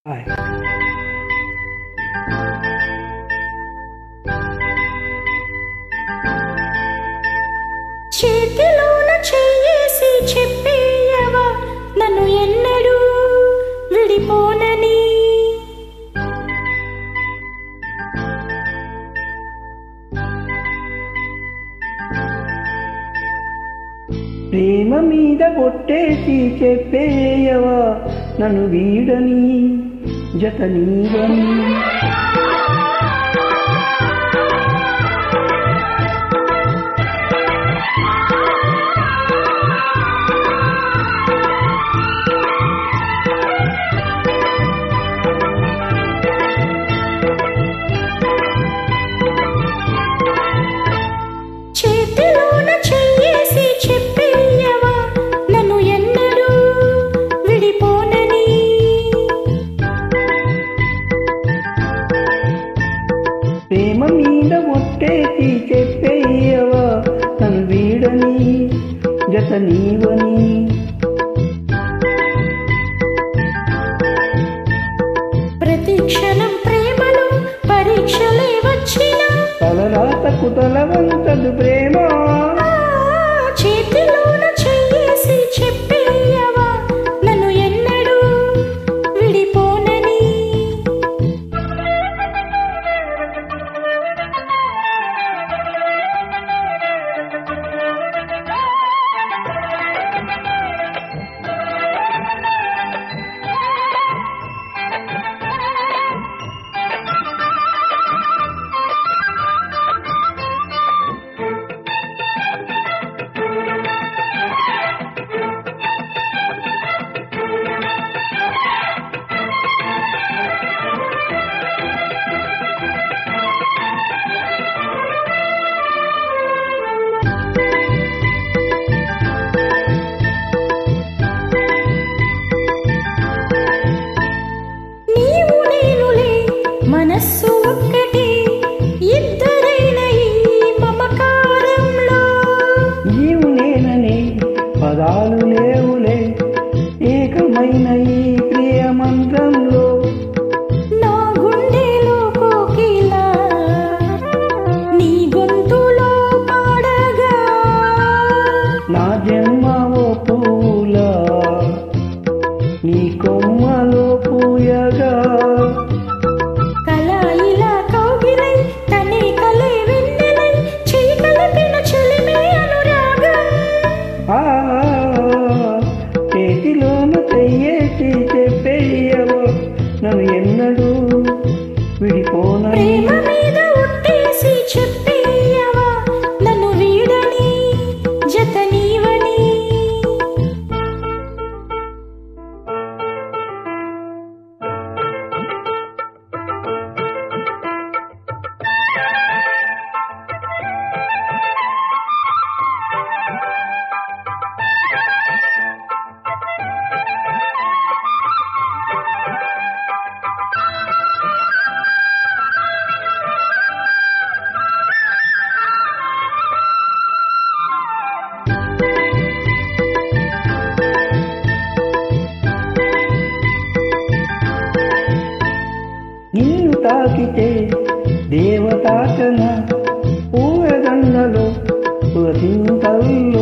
Hi. చేతిలోన చెయ్యేసి చెప్పేయవా నన్ను ఎన్నడూ విడిపోనని. ప్రేమ మీద కొట్టేసి చెప్పేయవా నన్ను వీడని జత నీవని. చేతిలోన చెయ్యేసి చెప్పేయవా నన్ను ఎన్నడూ విడిపోనని. ప్రేమ మీద కొట్టేసి చెప్పేయవా నన్ను వీడని జత నీవని. ప్రతి క్షణం ప్రేమలో పరీక్షలే వచ్చినా తలరాతకు తలవంతదు ప్రేమ. చేతిలోన చెయ్యేసి చెప్పేయవా నన్ను ఎన్నడూ విడిపోనని. నీవు నేనులే మనస్సు ఒక్కటి ఇద్దరైన ఈ మమకారంలో. నీవు నేననే పదాలు లేవులే ఏకమైన ఈ ప్రియ మంత్రంలో. నా గుండెలో కోకిలా నీ గొంతులో పాడగా. నా జన్మ ఓ పూలా నీ కొమ్మలో పూయగా. కల ఇలా కౌగిలై తనే కలే వెన్నెలై చెయ్యి కలిపిన చెలిమే అనురాగం. ఆ చేతిలోన చెయ్యేసి చెప్పేయవో నన్ను ఎన్నడూ విడిపోనని. ప్రేమ మీద ఒట్టేసి చెప్పేయవా నన్ను వీడని జత నీవని. నిన్ను తాకితే దేవతాచన పూలదండలో పులసింతల్లో.